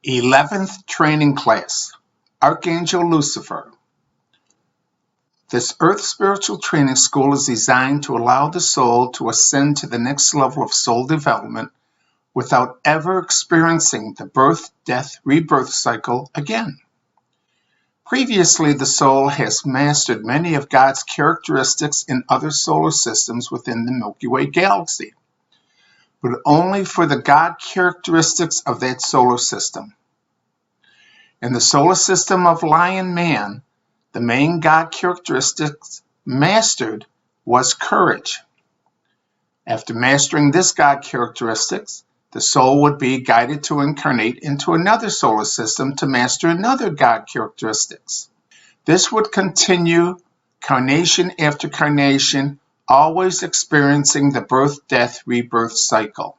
11th Training Class, Archangel Lucifer. This Earth Spiritual Training School is designed to allow the soul to ascend to the next level of soul development without ever experiencing the birth, death, rebirth cycle again. Previously, the soul has mastered many of God's characteristics in other solar systems within the Milky Way galaxy, but only for the God characteristics of that solar system. In the solar system of Lion Man, the main God characteristics mastered was courage. After mastering this God characteristics, the soul would be guided to incarnate into another solar system to master another God characteristics. This would continue carnation after carnation, always experiencing the birth, death, rebirth cycle.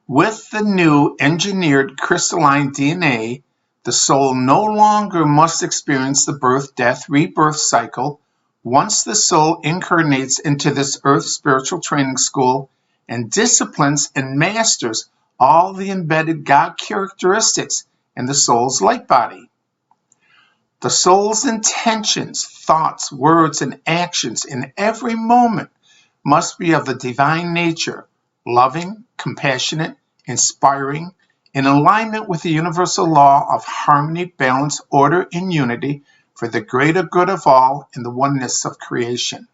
With the new engineered crystalline DNA, the soul no longer must experience the birth, death, rebirth cycle once the soul incarnates into this Earth Spiritual Training School and disciplines and masters all the embedded God characteristics in the soul's light body. The soul's intentions, thoughts, words, and actions in every moment must be of the divine nature, loving, compassionate, inspiring, in alignment with the universal law of harmony, balance, order, and unity for the greater good of all and the oneness of creation.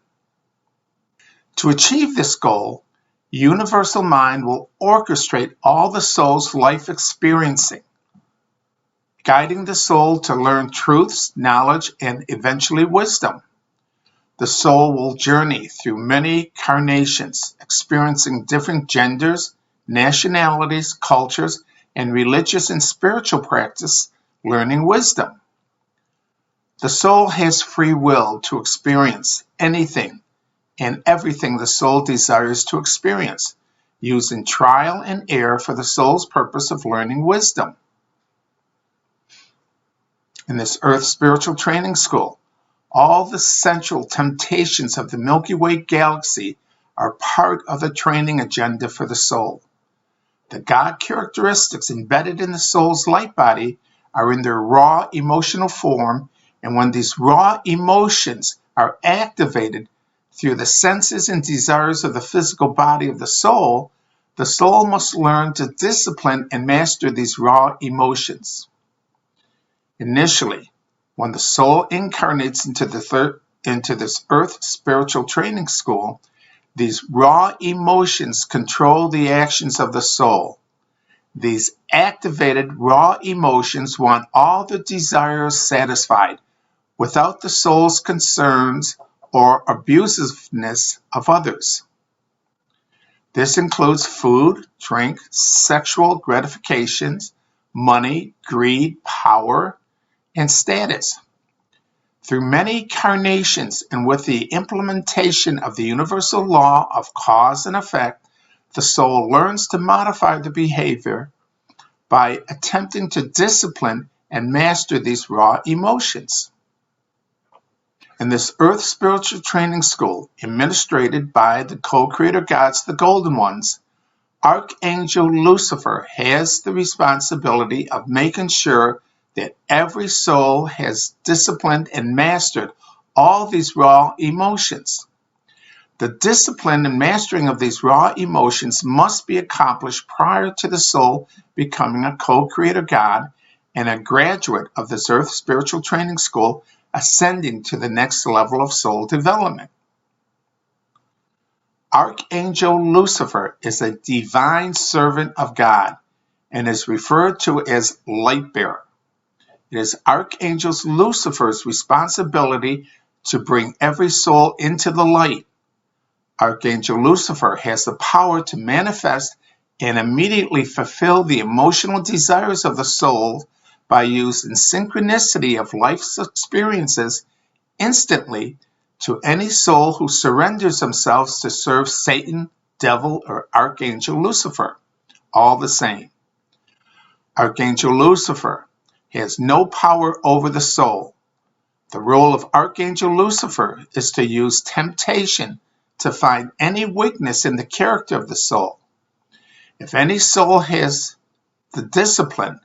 To achieve this goal, Universal Mind will orchestrate all the soul's life experiencing, guiding the soul to learn truths, knowledge, and eventually wisdom. The soul will journey through many carnations, experiencing different genders, nationalities, cultures, and religious and spiritual practice, learning wisdom. The soul has free will to experience anything and everything the soul desires to experience, using trial and error for the soul's purpose of learning wisdom. In this Earth Spiritual Training School, all the central temptations of the Milky Way galaxy are part of the training agenda for the soul. The God characteristics embedded in the soul's light body are in their raw emotional form, and when these raw emotions are activated through the senses and desires of the physical body of the soul must learn to discipline and master these raw emotions. Initially, when the soul incarnates into this Earth Spiritual Training School, these raw emotions control the actions of the soul. These activated raw emotions want all the desires satisfied without the soul's concerns or abusiveness of others. This includes food, drink, sexual gratifications, money, greed, power, and status. Through many carnations and with the implementation of the universal law of cause and effect, the soul learns to modify the behavior by attempting to discipline and master these raw emotions. In this Earth Spiritual Training School, administrated by the co-creator gods, the Golden Ones, Archangel Lucifer has the responsibility of making sure that every soul has disciplined and mastered all these raw emotions. The discipline and mastering of these raw emotions must be accomplished prior to the soul becoming a co-creator God and a graduate of this Earth Spiritual Training School, ascending to the next level of soul development. Archangel Lucifer is a divine servant of God and is referred to as light bearer. It is Archangel Lucifer's responsibility to bring every soul into the light. Archangel Lucifer has the power to manifest and immediately fulfill the emotional desires of the soul by using synchronicity of life's experiences instantly to any soul who surrenders themselves to serve Satan, devil, or Archangel Lucifer, all the same. Archangel Lucifer has no power over the soul. The role of Archangel Lucifer is to use temptation to find any weakness in the character of the soul. If any soul has the discipline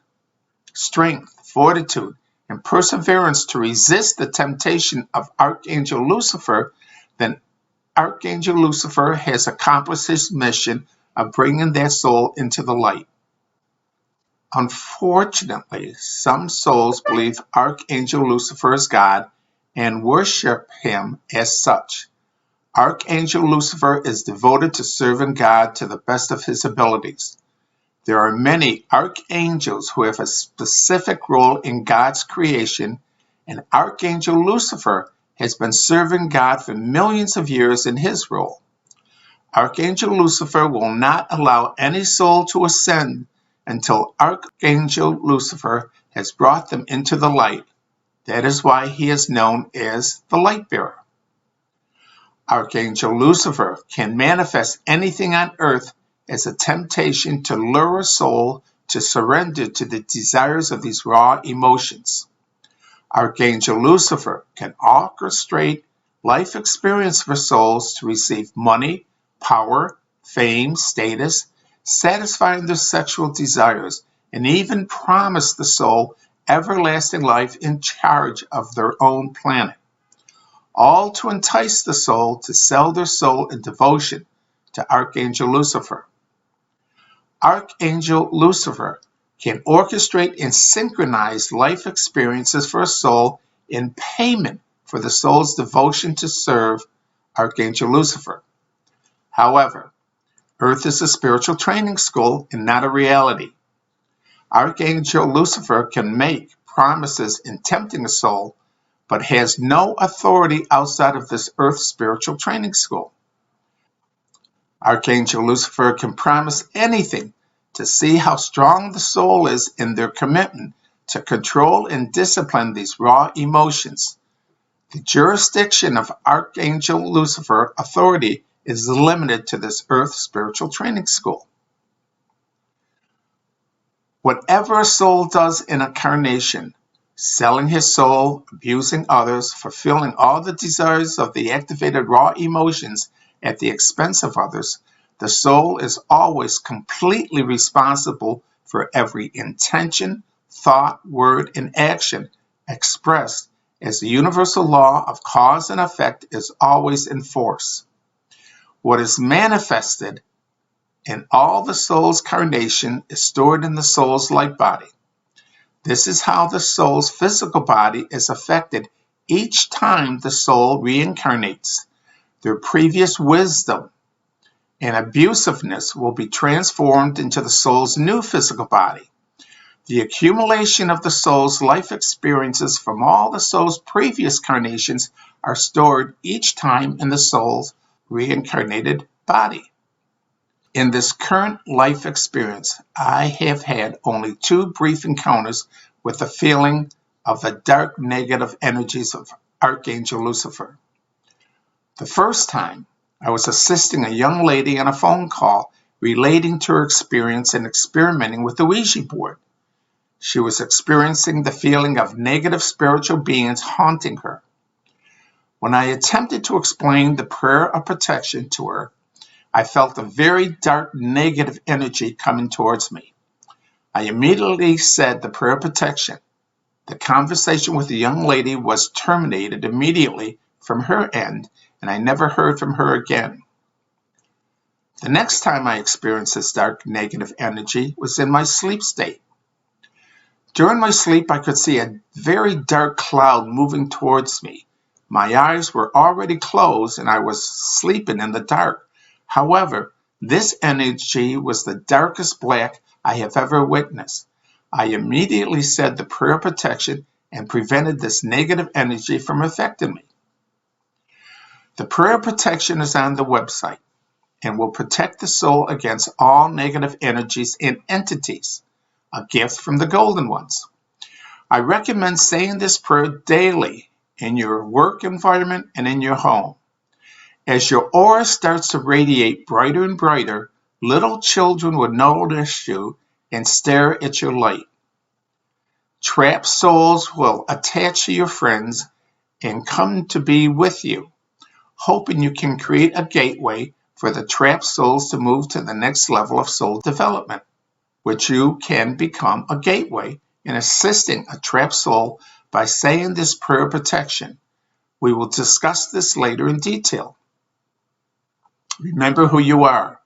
strength, fortitude, and perseverance to resist the temptation of Archangel Lucifer, then Archangel Lucifer has accomplished his mission of bringing that soul into the light. Unfortunately, some souls believe Archangel Lucifer is God and worship him as such. Archangel Lucifer is devoted to serving God to the best of his abilities. There are many archangels who have a specific role in God's creation, and Archangel Lucifer has been serving God for millions of years in his role. Archangel Lucifer will not allow any soul to ascend until Archangel Lucifer has brought them into the light. That is why he is known as the light bearer. Archangel Lucifer can manifest anything on earth as a temptation to lure a soul to surrender to the desires of these raw emotions. Archangel Lucifer can orchestrate life experience for souls to receive money, power, fame, status, satisfying their sexual desires, and even promise the soul everlasting life in charge of their own planet, all to entice the soul to sell their soul in devotion to Archangel Lucifer. Archangel Lucifer can orchestrate and synchronize life experiences for a soul in payment for the soul's devotion to serve Archangel Lucifer. However, Earth is a spiritual training school and not a reality. Archangel Lucifer can make promises in tempting a soul, but has no authority outside of this Earth spiritual training school. Archangel Lucifer can promise anything to see how strong the soul is in their commitment to control and discipline these raw emotions. The jurisdiction of Archangel Lucifer authority is limited to this Earth spiritual training school. Whatever a soul does in incarnation, selling his soul, abusing others, fulfilling all the desires of the activated raw emotions at the expense of others, the soul is always completely responsible for every intention, thought, word, and action expressed as the universal law of cause and effect is always in force. What is manifested in all the soul's carnation is stored in the soul's light body. This is how the soul's physical body is affected each time the soul reincarnates. Their previous wisdom and abusiveness will be transformed into the soul's new physical body. The accumulation of the soul's life experiences from all the soul's previous carnations are stored each time in the soul's reincarnated body. In this current life experience, I have had only 2 brief encounters with the feeling of the dark negative energies of Archangel Lucifer. The first time, I was assisting a young lady on a phone call relating to her experience in experimenting with the Ouija board. She was experiencing the feeling of negative spiritual beings haunting her. When I attempted to explain the prayer of protection to her, I felt a very dark negative energy coming towards me. I immediately said the prayer of protection. The conversation with the young lady was terminated immediately from her end, and I never heard from her again. The next time I experienced this dark negative energy was in my sleep state. During my sleep, I could see a very dark cloud moving towards me. My eyes were already closed and I was sleeping in the dark. However, this energy was the darkest black I have ever witnessed. I immediately said the prayer of protection and prevented this negative energy from affecting me. The prayer of protection is on the website and will protect the soul against all negative energies and entities, a gift from the golden ones. I recommend saying this prayer daily in your work environment and in your home. As your aura starts to radiate brighter and brighter, little children will notice you and stare at your light. Trapped souls will attach to your friends and come to be with you, hoping you can create a gateway for the trapped souls to move to the next level of soul development, which you can become a gateway in assisting a trapped soul by saying this prayer of protection. We will discuss this later in detail. Remember who you are.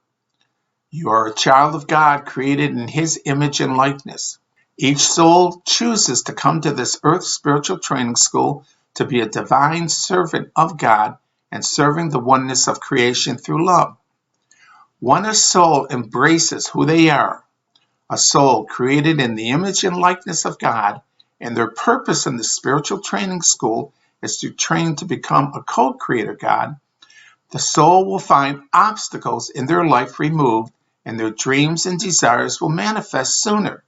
You are a child of God created in His image and likeness. Each soul chooses to come to this earth spiritual training school to be a divine servant of God and serving the oneness of creation through love. When a soul embraces who they are, a soul created in the image and likeness of God, and their purpose in the spiritual training school is to train to become a co-creator God, the soul will find obstacles in their life removed and their dreams and desires will manifest sooner.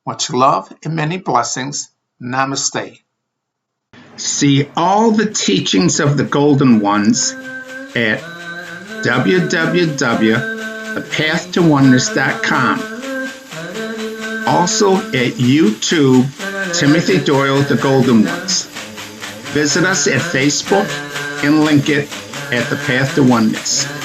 Much love and many blessings. Namaste. See all the teachings of the Golden Ones at www.thepathtowoneness.com. Also at YouTube, Timothy Doyle, The Golden Ones. Visit us at Facebook and link it at The Path to Oneness.